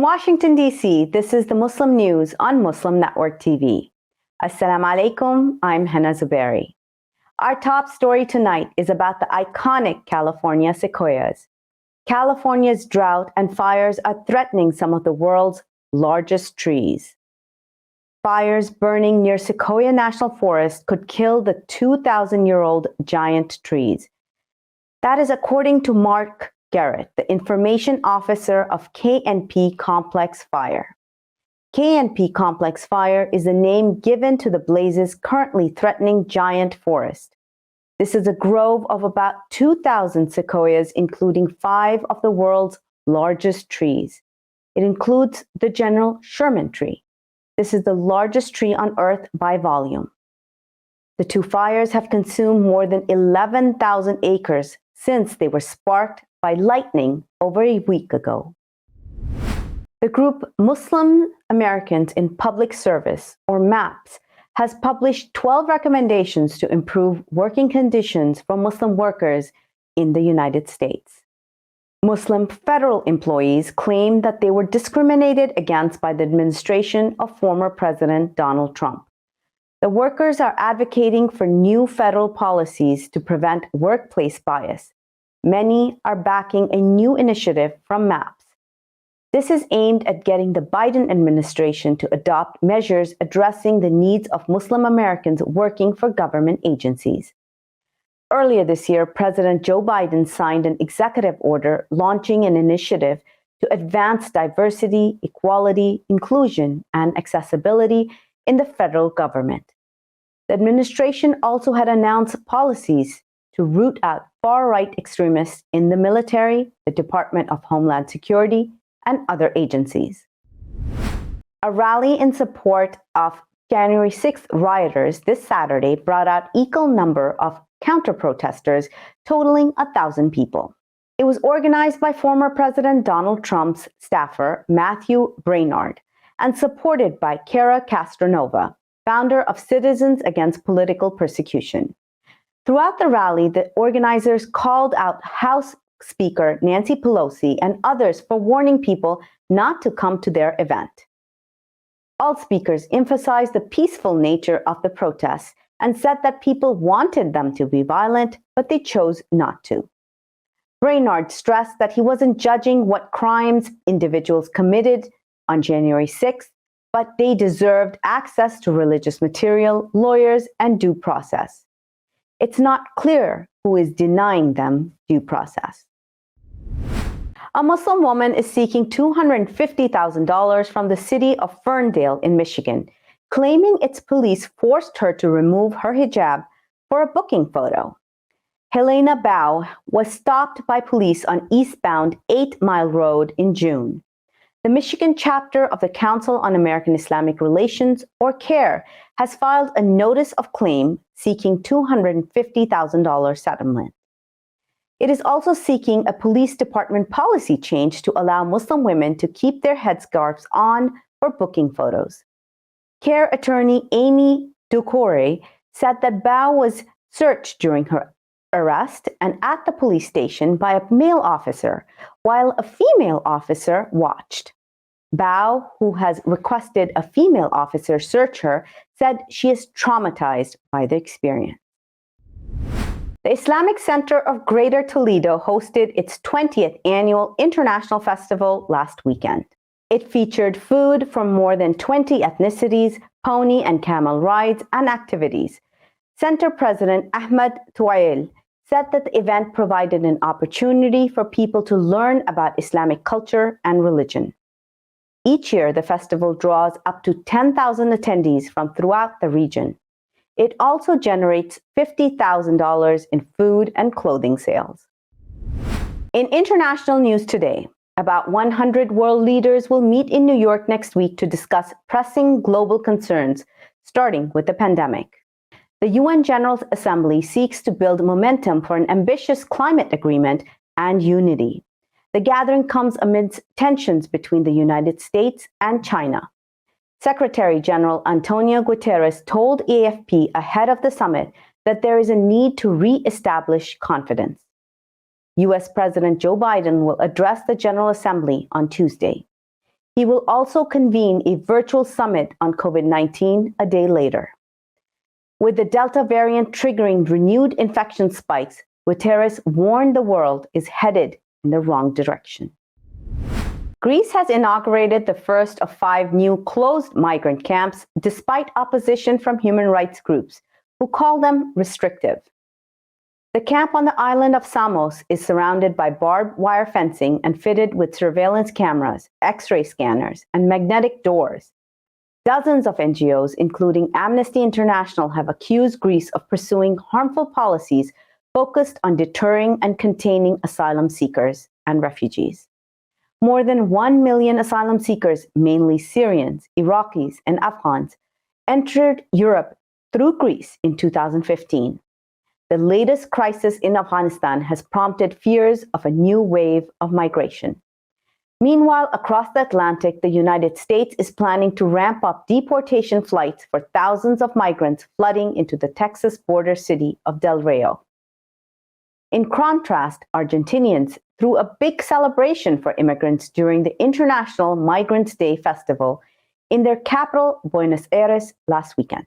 From Washington, D.C., this is the Muslim News on Muslim Network TV. Assalamu alaikum, I'm Hena Zuberi. Our top story tonight is about the iconic California sequoias. California's drought and fires are threatening some of the world's largest trees. Fires burning near Sequoia National Forest could kill the 2,000-year-old giant trees. That is according to Mark Garrett, the information officer of KNP Complex Fire. KNP Complex Fire is the name given to the blazes currently threatening giant forest. This is a grove of about 2,000 sequoias, including 5 of the world's largest trees. It includes the General Sherman tree. This is the largest tree on Earth by volume. The 2 fires have consumed more than 11,000 acres since they were sparked by lightning over a week ago. The group Muslim Americans in Public Service, or MAPS, has published 12 recommendations to improve working conditions for Muslim workers in the United States. Muslim federal employees claim that they were discriminated against by the administration of former President Donald Trump. The workers are advocating for new federal policies to prevent workplace bias. Many are backing a new initiative from MAPS. This is aimed at getting the Biden administration to adopt measures addressing the needs of Muslim Americans working for government agencies. Earlier this year, President Joe Biden signed an executive order launching an initiative to advance diversity, equality, inclusion, and accessibility in the federal government. The administration also had announced policies to root out far-right extremists in the military, the Department of Homeland Security, and other agencies. A rally in support of January 6th rioters this Saturday brought out equal number of counter-protesters totaling 1,000 people. It was organized by former President Donald Trump's staffer, Matthew Brainard, and supported by Cara Castronova, founder of Citizens Against Political Persecution. Throughout the rally, the organizers called out House Speaker Nancy Pelosi and others for warning people not to come to their event. All speakers emphasized the peaceful nature of the protests and said that people wanted them to be violent, but they chose not to. Brainard stressed that he wasn't judging what crimes individuals committed on January 6th, but they deserved access to religious material, lawyers, and due process. It's not clear who is denying them due process. A Muslim woman is seeking $250,000 from the city of Ferndale in Michigan, claiming its police forced her to remove her hijab for a booking photo. Helena Bao was stopped by police on eastbound 8 Mile Road in June. The Michigan chapter of the Council on American Islamic Relations, or CAIR, has filed a notice of claim seeking $250,000 settlement. It is also seeking a police department policy change to allow Muslim women to keep their headscarves on for booking photos. CAIR attorney Amy Ducore said that Bao was searched during her arrest and at the police station by a male officer, while a female officer watched. Bao, who has requested a female officer search her, said she is traumatized by the experience. The Islamic Center of Greater Toledo hosted its 20th annual International Festival last weekend. It featured food from more than 20 ethnicities, pony and camel rides, and activities. Center President Ahmed Touail said that the event provided an opportunity for people to learn about Islamic culture and religion. Each year, the festival draws up to 10,000 attendees from throughout the region. It also generates $50,000 in food and clothing sales. In international news today, about 100 world leaders will meet in New York next week to discuss pressing global concerns, starting with the pandemic. The UN General Assembly seeks to build momentum for an ambitious climate agreement and unity. The gathering comes amidst tensions between the United States and China. Secretary General Antonio Guterres told AFP ahead of the summit that there is a need to re-establish confidence. U.S. President Joe Biden will address the General Assembly on Tuesday. He will also convene a virtual summit on COVID-19 a day later. With the Delta variant triggering renewed infection spikes, Guterres warned the world is headed in the wrong direction. Greece has inaugurated the first of 5 new closed migrant camps despite opposition from human rights groups who call them restrictive. The camp on the island of Samos is surrounded by barbed wire fencing and fitted with surveillance cameras, X-ray scanners, and magnetic doors. Dozens of NGOs, including Amnesty International, have accused Greece of pursuing harmful policies focused on deterring and containing asylum seekers and refugees. More than 1 million asylum seekers, mainly Syrians, Iraqis, and Afghans, entered Europe through Greece in 2015. The latest crisis in Afghanistan has prompted fears of a new wave of migration. Meanwhile, across the Atlantic, the United States is planning to ramp up deportation flights for thousands of migrants flooding into the Texas border city of Del Rio. In contrast, Argentinians threw a big celebration for immigrants during the International Migrants' Day festival in their capital, Buenos Aires, last weekend.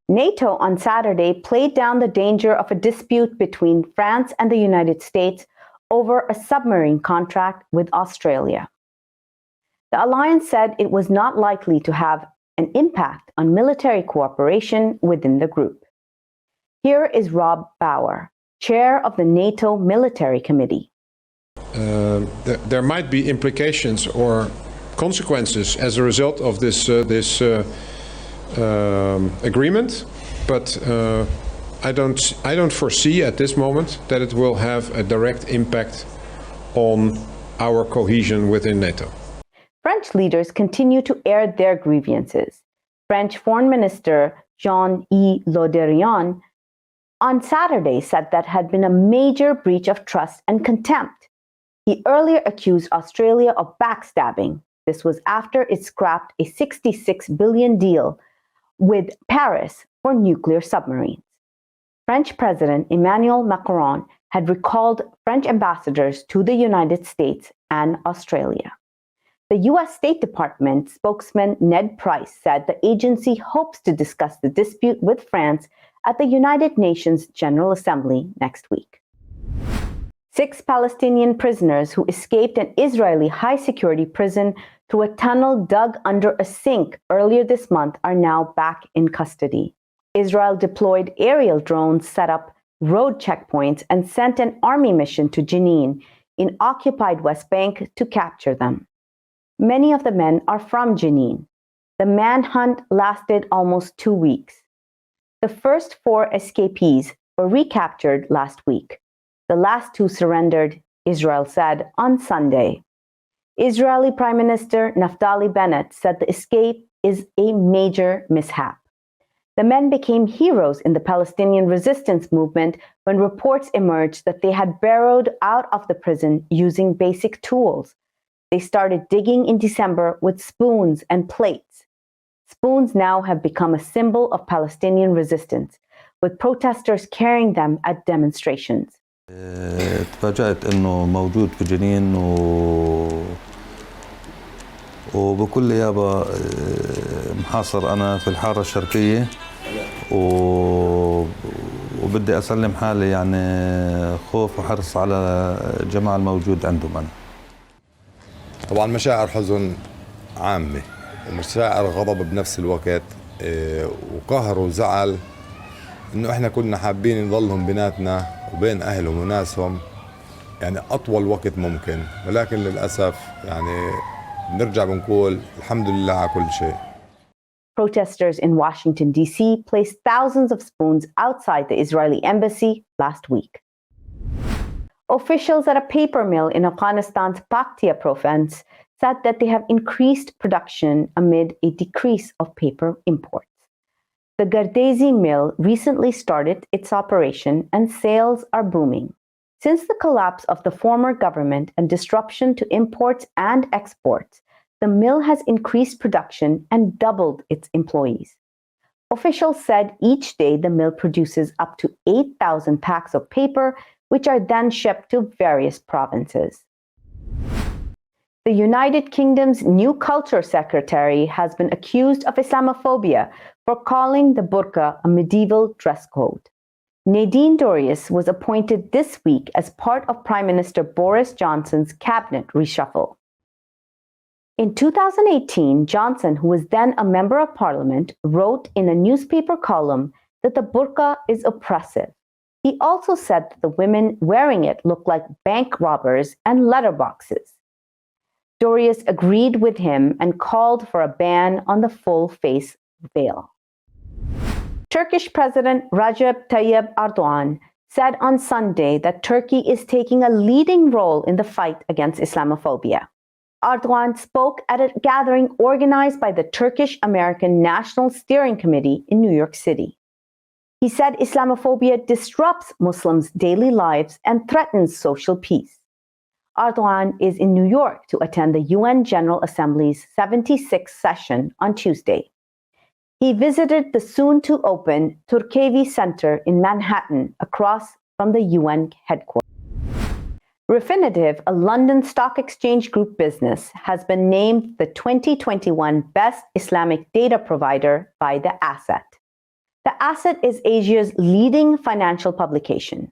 NATO on Saturday played down the danger of a dispute between France and the United States over a submarine contract with Australia. The alliance said it was not likely to have an impact on military cooperation within the group. Here is Rob Bauer, chair of the NATO Military Committee. There might be implications or consequences as a result of this agreement, but I don't foresee at this moment that it will have a direct impact on our cohesion within NATO. French leaders continue to air their grievances. French Foreign Minister Jean-Yves Le Drian on Saturday said that had been a major breach of trust and contempt. He earlier accused Australia of backstabbing. This was after it scrapped a $66 billion deal with Paris for nuclear submarines. French President Emmanuel Macron had recalled French ambassadors to the United States and Australia. The U.S. State Department spokesman Ned Price said the agency hopes to discuss the dispute with France at the United Nations General Assembly next week. 6 Palestinian prisoners who escaped an Israeli high-security prison through a tunnel dug under a sink earlier this month are now back in custody. Israel deployed aerial drones, set up road checkpoints, and sent an army mission to Jenin in occupied West Bank to capture them. Many of the men are from Jenin. The manhunt lasted almost 2 weeks. The first 4 escapees were recaptured last week. The last 2 surrendered, Israel said on Sunday. Israeli Prime Minister Naftali Bennett said the escape is a major mishap. The men became heroes in the Palestinian resistance movement when reports emerged that they had burrowed out of the prison using basic tools. They started digging in December with spoons and plates. Spoons now have become a symbol of Palestinian resistance, with protesters carrying them at demonstrations. تفاجأت إنه موجود في جنين وبكل يابا محاصر أنا في الحارة الشرقية وبدي أسلم حالي يعني خوف وحرص على الجماعة الموجود عندهم أنا. طبعا مشاعر حزن عامة ومشاعر غضب بنفس الوقت وقهر وزعل إنه إحنا كنا حابين نضلهم بيناتنا وبين أهلهم وناسهم يعني أطول وقت ممكن، ولكن للأسف يعني نرجع بنقول الحمد لله على كل شيء. Protesters in Washington, D.C. placed thousands of spoons outside the Israeli embassy last week. Officials at a paper mill in Afghanistan's Paktia province said that they have increased production amid a decrease of paper imports. The Gardezi mill recently started its operation and sales are booming. Since the collapse of the former government and disruption to imports and exports, the mill has increased production and doubled its employees. Officials said each day the mill produces up to 8,000 packs of paper, which are then shipped to various provinces. The United Kingdom's new culture secretary has been accused of Islamophobia for calling the burqa a medieval dress code. Nadine Dorries was appointed this week as part of Prime Minister Boris Johnson's cabinet reshuffle. In 2018, Johnson, who was then a member of parliament, wrote in a newspaper column that the burqa is oppressive. He also said that the women wearing it look like bank robbers and letterboxes. Dorries agreed with him and called for a ban on the full face veil. Turkish President Recep Tayyip Erdogan said on Sunday that Turkey is taking a leading role in the fight against Islamophobia. Erdogan spoke at a gathering organized by the Turkish-American National Steering Committee in New York City. He said Islamophobia disrupts Muslims' daily lives and threatens social peace. Erdogan is in New York to attend the UN General Assembly's 76th session on Tuesday. He visited the soon-to-open Turkevi Center in Manhattan, across from the UN headquarters. Refinitiv, a London Stock Exchange Group business, has been named the 2021 Best Islamic Data Provider by The Asset. The Asset is Asia's leading financial publication.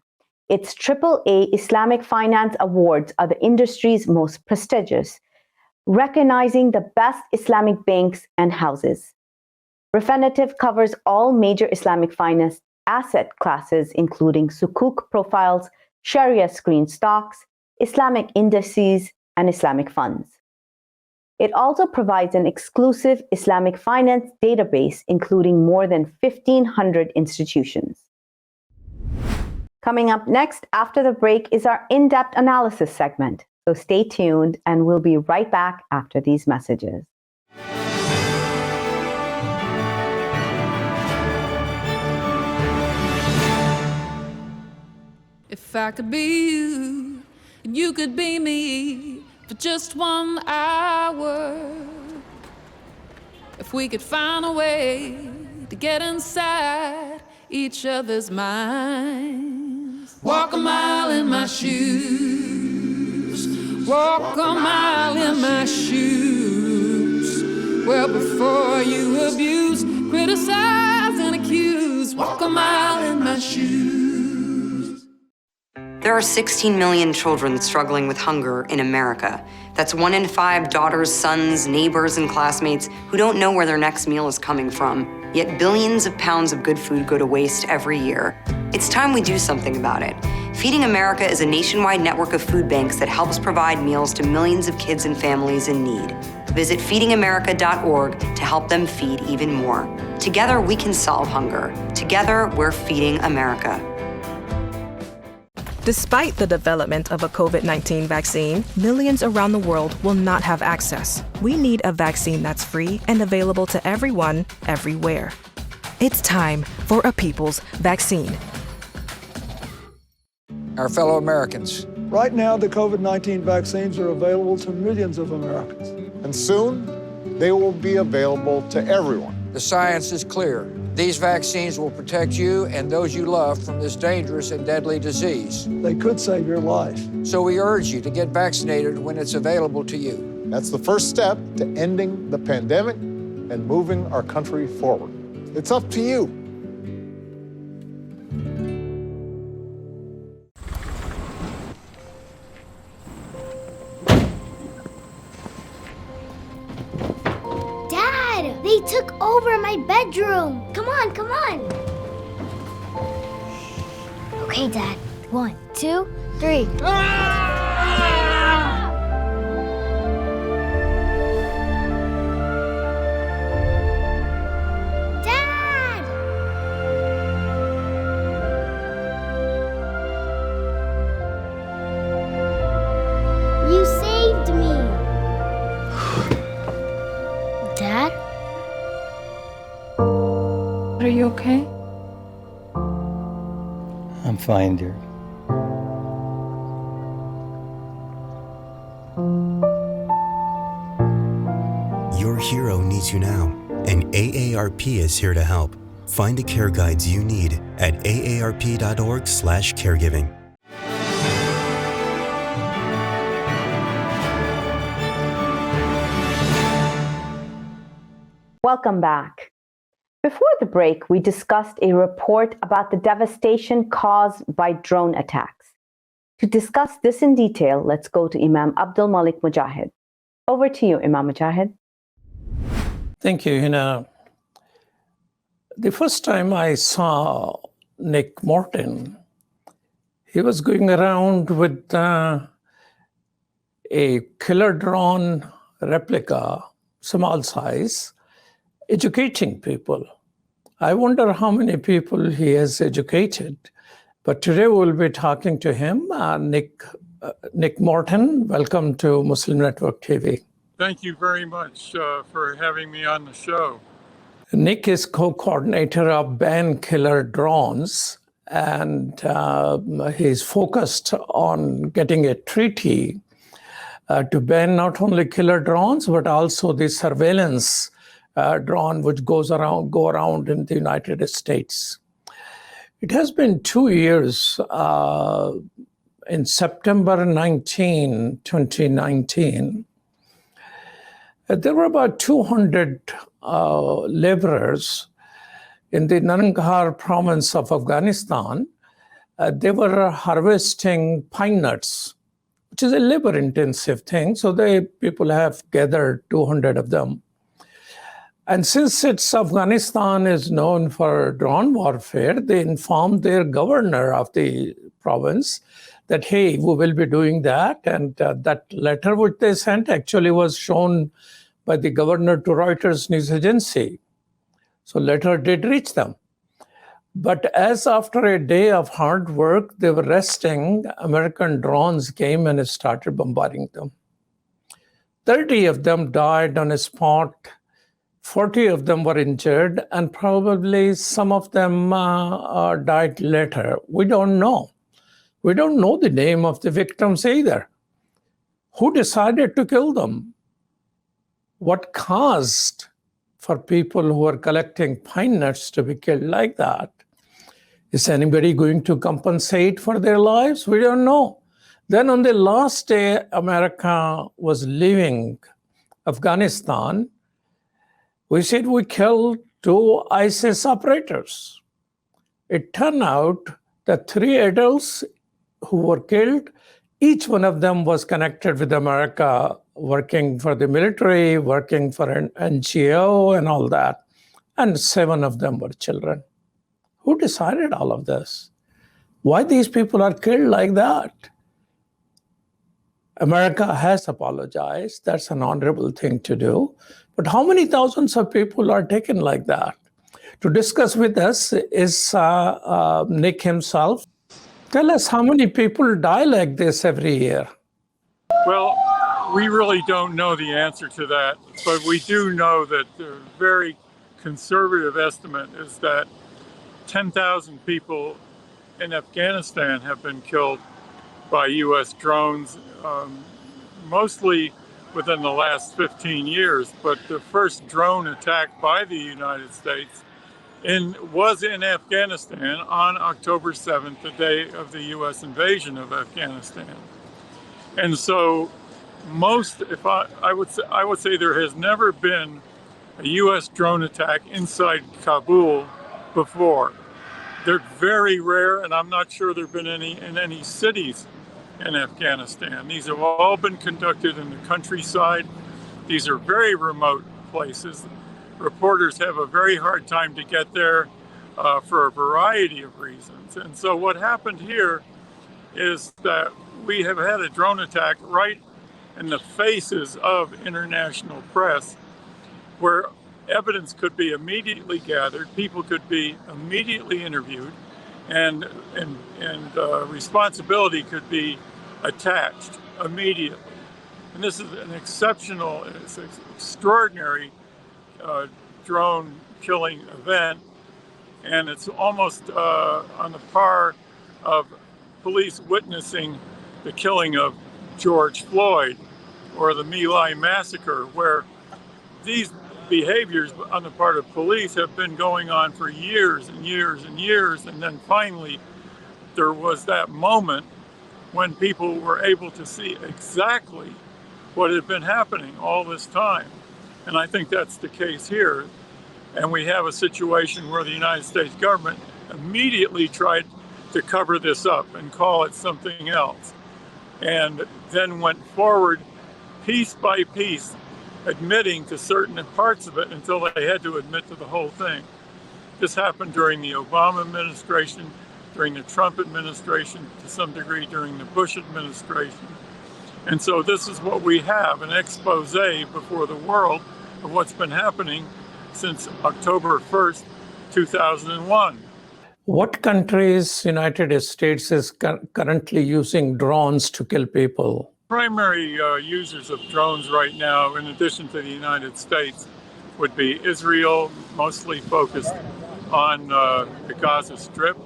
Its AAA Islamic Finance Awards are the industry's most prestigious, recognizing the best Islamic banks and houses. Refinitiv covers all major Islamic finance asset classes, including Sukuk profiles, Sharia screened stocks, Islamic indices, and Islamic funds. It also provides an exclusive Islamic finance database, including more than 1,500 institutions. Coming up next after the break is our in-depth analysis segment. So stay tuned and we'll be right back after these messages. If I could be you, and you could be me for just 1 hour. If we could find a way to get inside each other's minds. Walk a mile in my shoes. Walk a mile in my shoes. Well, before you abuse, criticize, and accuse. Walk a mile in my shoes. There are 16 million children struggling with hunger in America. That's 1 in 5 daughters, sons, neighbors, and classmates who don't know where their next meal is coming from. Yet billions of pounds of good food go to waste every year. It's time we do something about it. Feeding America is a nationwide network of food banks that helps provide meals to millions of kids and families in need. Visit feedingamerica.org to help them feed even more. Together, we can solve hunger. Together, we're feeding America. Despite the development of a COVID-19 vaccine, millions around the world will not have access. We need a vaccine that's free and available to everyone, everywhere. It's time for a people's vaccine. Our fellow Americans. Right now, the COVID-19 vaccines are available to millions of Americans. And soon, they will be available to everyone. The science is clear. These vaccines will protect you and those you love from this dangerous and deadly disease. They could save your life. So we urge you to get vaccinated when it's available to you. That's the first step to ending the pandemic and moving our country forward. It's up to you. They took over my bedroom. Come on, come on. Okay, Dad. 1, 2, 3. Dad! You saved me. Dad? Are you okay? I'm fine, dear. Your hero needs you now, and AARP is here to help. Find the care guides you need at aarp.org/caregiving. Welcome back. Before the break, we discussed a report about the devastation caused by drone attacks. To discuss this in detail, let's go to Imam Abdul Malik Mujahid. Over to you, Imam Mujahid. Thank you, Hena. The first time I saw Nick Morton, he was going around with a killer drone replica, small size, educating people. I wonder how many people he has educated. But today we'll be talking to him, Nick Morton. Welcome to Muslim Network TV. Thank you very much for having me on the show. Nick is co-coordinator of Ban Killer Drones, and he's focused on getting a treaty to ban not only killer drones, but also the surveillance drone which go around in the United States. It has been 2 years. In September 19, 2019, there were about 200 laborers in the Nangarhar province of Afghanistan. They were harvesting pine nuts, which is a labor-intensive thing. So people have gathered 200 of them. And since Afghanistan is known for drone warfare, they informed their governor of the province that, hey, we will be doing that. And that letter which they sent actually was shown by the governor to Reuters news agency. So letter did reach them. But as after a day of hard work, they were resting, American drones came and started bombarding them. 30 of them died on a spot. 40 of them were injured, and probably some of them died later. We don't know. We don't know the name of the victims either. Who decided to kill them? What caused for people who are collecting pine nuts to be killed like that? Is anybody going to compensate for their lives? We don't know. Then on the last day America was leaving Afghanistan, we said we killed 2 ISIS operators. It turned out that 3 adults who were killed, each one of them was connected with America, working for the military, working for an NGO and all that. And 7 of them were children. Who decided all of this? Why these people are killed like that? America has apologized. That's an honorable thing to do. But how many thousands of people are taken like that? To discuss with us is Nick himself. Tell us how many people die like this every year. Well, we really don't know the answer to that, but we do know that the very conservative estimate is that 10,000 people in Afghanistan have been killed by U.S. drones, mostly within the last 15 years. But the first drone attack by the United States was in Afghanistan on October 7th, the day of the U.S. invasion of Afghanistan. And so I would say there has never been a U.S. drone attack inside Kabul before. They're very rare, and I'm not sure there have been any in any cities in Afghanistan. These have all been conducted in the countryside. These are very remote places. Reporters have a very hard time to get there for a variety of reasons. And so what happened here is that we have had a drone attack right in the faces of international press, where evidence could be immediately gathered, people could be immediately interviewed, and responsibility could be attached immediately. And this is an exceptional, it's an extraordinary drone killing event, and it's almost on the par of police witnessing the killing of George Floyd or the My Lai massacre, where these behaviors on the part of police have been going on for years and years and years, and then finally there was that moment when people were able to see exactly what had been happening all this time. And I think that's the case here. And we have a situation where the United States government immediately tried to cover this up and call it something else, and then went forward piece by piece, admitting to certain parts of it until they had to admit to the whole thing. This happened during the Obama administration, during the Trump administration, to some degree during the Bush administration. And so this is what we have, an expose before the world of what's been happening since October 1st, 2001. What countries, United States, is currently using drones to kill people? Primary users of drones right now, in addition to the United States, would be Israel, mostly focused on the Gaza Strip,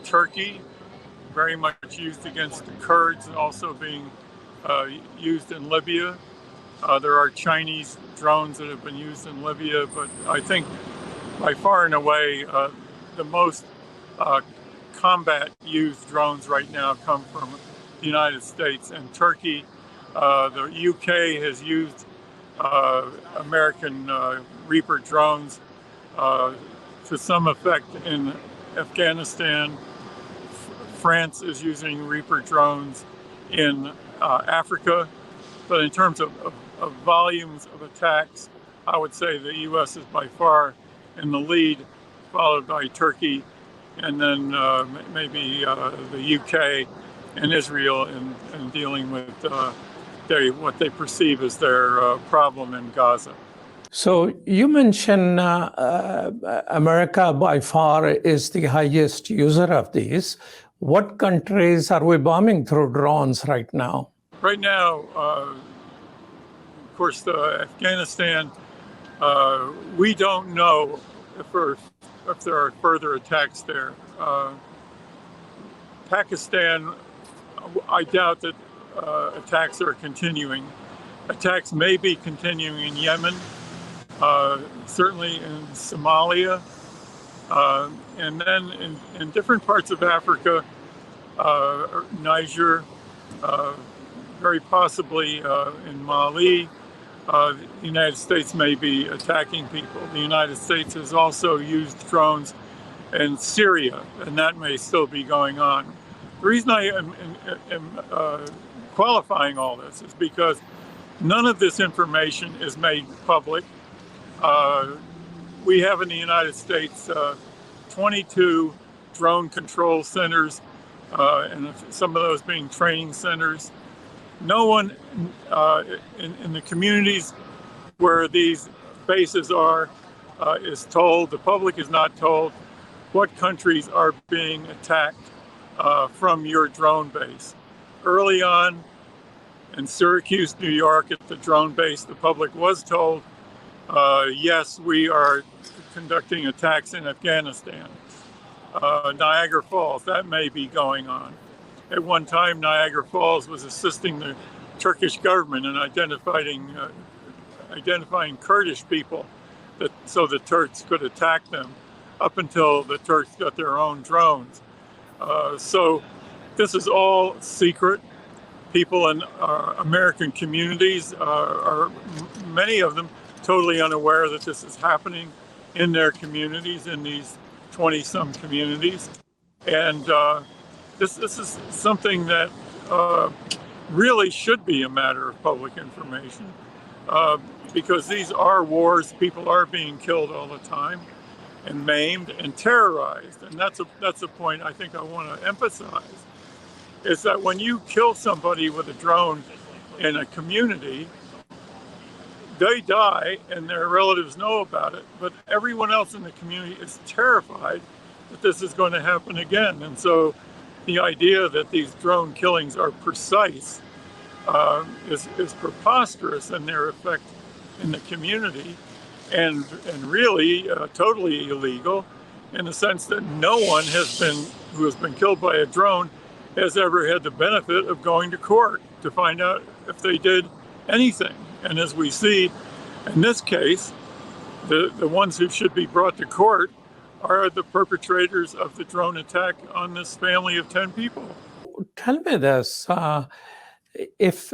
Turkey, very much used against the Kurds, and also being used in Libya. There are Chinese drones that have been used in Libya, but I think by far and away the most combat-used drones right now come from the United States and Turkey. The UK has used American Reaper drones to some effect in Afghanistan. France is using Reaper drones in Africa. But in terms of volumes of attacks, I would say the U.S. is by far in the lead, followed by Turkey, and then maybe the UK and Israel in dealing with what they perceive as their problem in Gaza. So you mentioned America by far is the highest user of these. What countries are we bombing through drones right now? Right now, of course, Afghanistan, we don't know if there are further attacks there. Pakistan, I doubt that attacks are continuing. Attacks may be continuing in Yemen, certainly in Somalia, and then in different parts of Africa, Niger, very possibly in Mali. The United States may be attacking people. The United States has also used drones in Syria, and that may still be going on. The reason I am qualifying all this is because none of this information is made public. We have in the United States 22 drone control centers, and some of those being training centers. No one in the communities where these bases are is told, the public is not told, what countries are being attacked from your drone base. Early on in Syracuse, New York, at the drone base, the public was told, yes, we are conducting attacks in Afghanistan. Niagara Falls, that may be going on. At one time, Niagara Falls was assisting the Turkish government in identifying Kurdish people so the Turks could attack them up until the Turks got their own drones. So this is all secret. People in American communities are many of them totally unaware that this is happening in their communities, in these 20-some communities. And this is something that really should be a matter of public information, because these are wars. People are being killed all the time and maimed and terrorized. And that's a point I think I want to emphasize, is that when you kill somebody with a drone in a community, they die and their relatives know about it, but everyone else in the community is terrified that this is going to happen again. And so the idea that these drone killings are precise is preposterous in their effect in the community, and really totally illegal, in the sense that no one who has been killed by a drone has ever had the benefit of going to court to find out if they did anything. And as we see in this case, the ones who should be brought to court are the perpetrators of the drone attack on this family of 10 people. Tell me this. if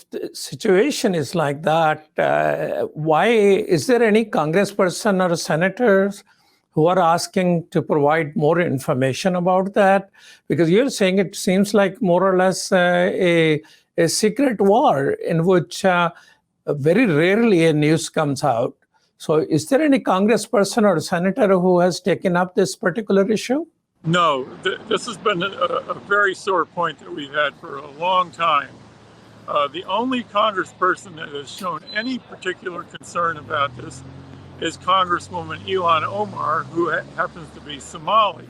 the situation is like that, why is there any congressperson or senators who are asking to provide more information about that? Because you're saying it seems like more or less a secret war in which very rarely a news comes out. So is there any congressperson or senator who has taken up this particular issue? No, this has been a very sore point that we've had for a long time. The only congressperson that has shown any particular concern about this is Congresswoman Ilhan Omar, who happens to be Somali.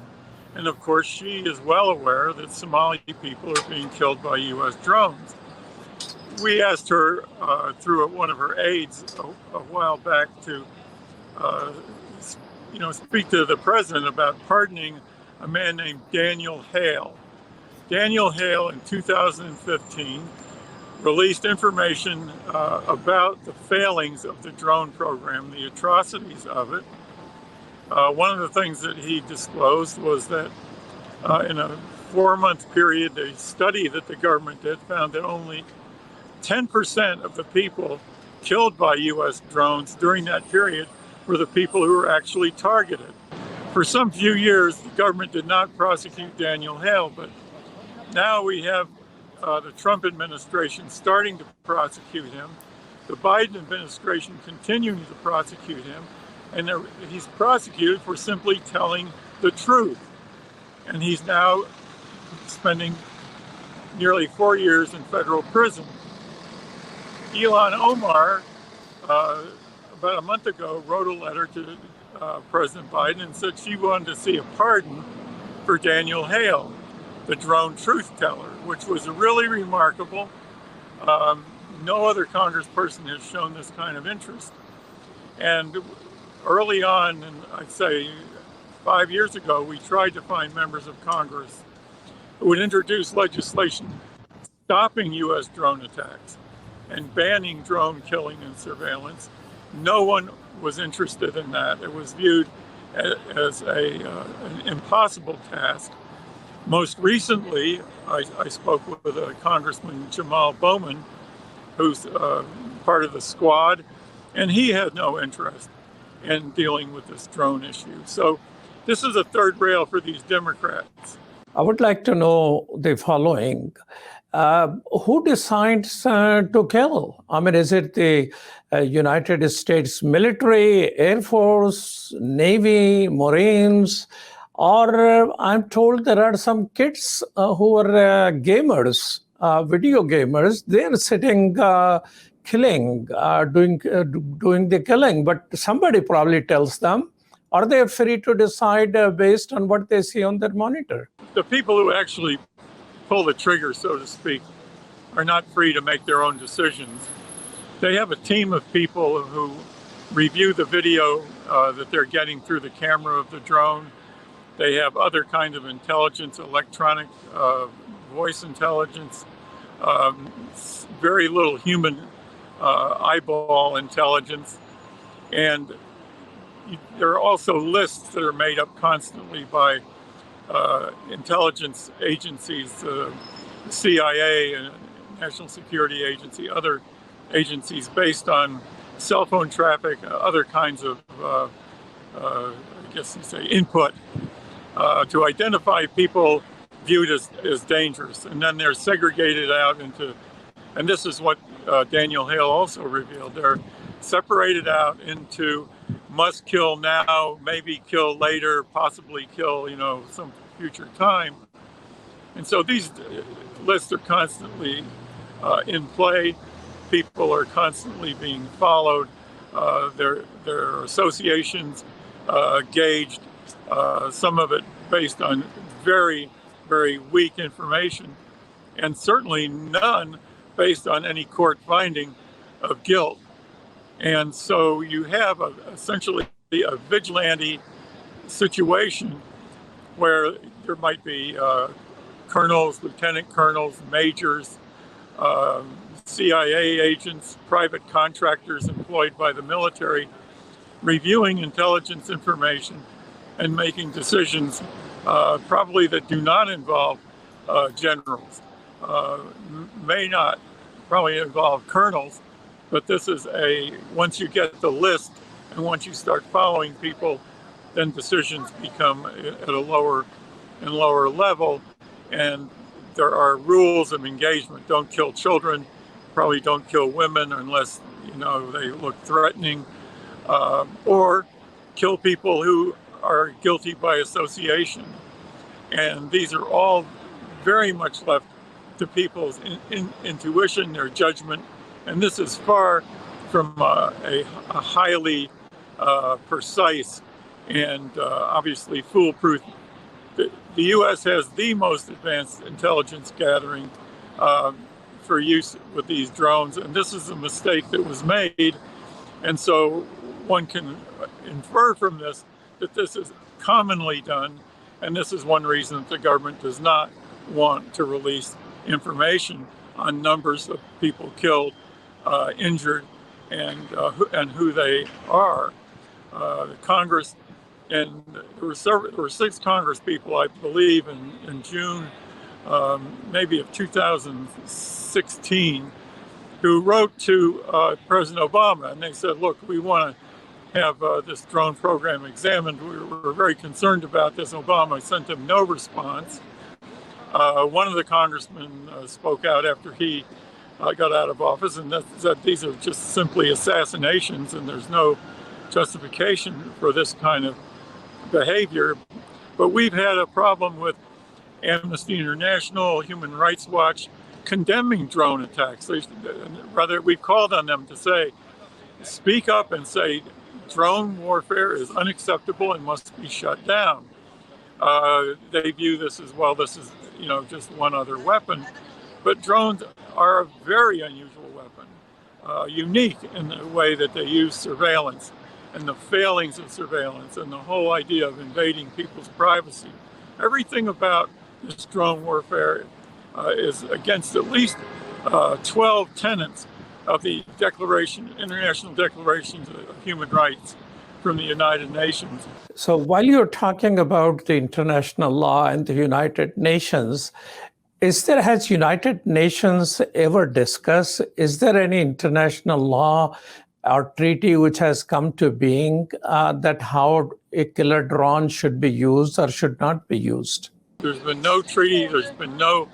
And of course, she is well aware that Somali people are being killed by U.S. drones. We asked her through one of her aides a while back to speak to the president about pardoning a man named Daniel Hale. Daniel Hale in 2015 released information about the failings of the drone program, the atrocities of it. One of the things that he disclosed was that in a 4-month period, a study that the government did found that only 10% of the people killed by U.S. drones during that period were the people who were actually targeted. For some few years, the government did not prosecute Daniel Hale, but now we have the Trump administration starting to prosecute him, the Biden administration continuing to prosecute him, and he's prosecuted for simply telling the truth. And he's now spending nearly 4 years in federal prison. Ilhan Omar, about a month ago, wrote a letter to President Biden and said she wanted to see a pardon for Daniel Hale, the drone truth teller, which was really remarkable. No other congressperson has shown this kind of interest. And early on, and I'd say 5 years ago, we tried to find members of Congress who would introduce legislation stopping U.S. drone attacks and banning drone killing and surveillance. No one was interested in that. It was viewed as an impossible task. Most recently, I spoke with Congressman Jamal Bowman, who's part of the squad, and he had no interest in dealing with this drone issue. So this is a third rail for these Democrats. I would like to know the following. Who decides to kill? I mean, is it the United States military, Air Force, Navy, Marines? Or I'm told there are some kids who are gamers, video gamers. They're sitting, killing, doing the killing. But somebody probably tells them. Are they free to decide based on what they see on their monitor? The people who actually pull the trigger, so to speak, are not free to make their own decisions. They have a team of people who review the video that they're getting through the camera of the drone. They have other kinds of intelligence, electronic voice intelligence, very little human eyeball intelligence. And there are also lists that are made up constantly by intelligence agencies, the CIA and National Security Agency, other agencies based on cell phone traffic, other kinds of, I guess you say, input to identify people viewed as dangerous. And then they're segregated out into, and this is what Daniel Hale also revealed, they're separated out into must kill now, maybe kill later, possibly kill, some future time. And so these lists are constantly in play. People are constantly being followed. Their associations gauged, some of it based on very, very weak information, and certainly none based on any court finding of guilt. And so you have essentially a vigilante situation where there might be colonels, lieutenant colonels, majors, CIA agents, private contractors employed by the military, reviewing intelligence information and making decisions probably that do not involve generals. may not probably involve colonels, but this is once you get the list and once you start following people, then decisions become at a lower and lower level, and there are rules of engagement. Don't kill children, probably don't kill women unless they look threatening, or kill people who are guilty by association. And these are all very much left to people's intuition, their judgment, and this is far from a highly precise and obviously foolproof. The U.S. has the most advanced intelligence gathering for use with these drones, and this is a mistake that was made. And so one can infer from this that this is commonly done, and this is one reason that the government does not want to release information on numbers of people killed, injured, and who they are. The Congress, and there were 6 Congress people, I believe, in June, maybe of 2016, who wrote to President Obama, and they said, look, we want to have this drone program examined. We're very concerned about this. Obama sent them no response. One of the congressmen spoke out after he got out of office and said these are just simply assassinations and there's no justification for this kind of behavior. But we've had a problem with Amnesty International, Human Rights Watch condemning drone attacks. Rather, we've called on them to say, speak up and say drone warfare is unacceptable and must be shut down. They view this as, well, this is just one other weapon, but drones are a very unusual weapon, unique in the way that they use surveillance and the failings of surveillance and the whole idea of invading people's privacy. Everything about this drone warfare is against at least 12 tenets of the International Declarations of Human Rights from the United Nations. So while you're talking about the international law and the United Nations, has United Nations ever discussed, is there any international law or treaty which has come to being that how a killer drone should be used or should not be used? There's been no treaty, there's been no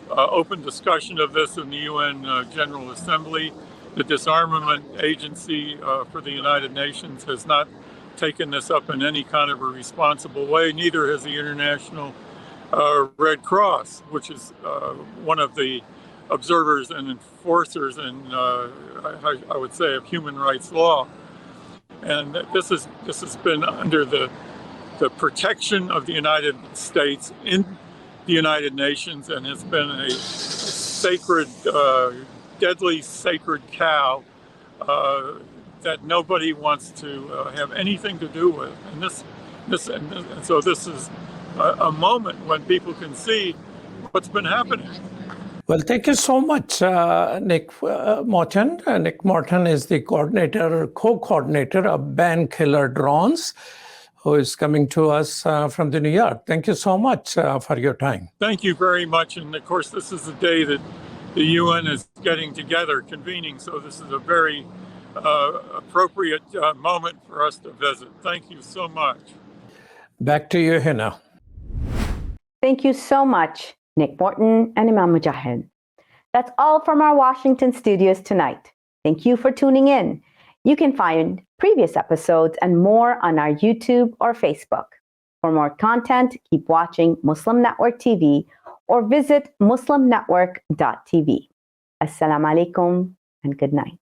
open discussion of this in the UN General Assembly. The Disarmament Agency for the United Nations has not taken this up in any kind of a responsible way. Neither has the International Red Cross, which is one of the observers and enforcers and I would say of human rights law. And this has been under the protection of the United States in the United Nations, and has been a sacred, deadly sacred cow that nobody wants to have anything to do with. And so this is a moment when people can see what's been happening. Well, thank you so much, Nick Morton. Nick Morton is the co-coordinator of Ban Killer Drones, who is coming to us from New York. Thank you so much for your time. Thank you very much. And of course, this is the day that the UN is getting together, convening. So this is a very appropriate moment for us to visit. Thank you so much. Back to you, Hena. Thank you so much, Nick Morton and Imam Mujahid. That's all from our Washington studios tonight. Thank you for tuning in. You can find previous episodes and more on our YouTube or Facebook. For more content, keep watching Muslim Network TV or visit muslimnetwork.tv. Assalamu alaikum and good night.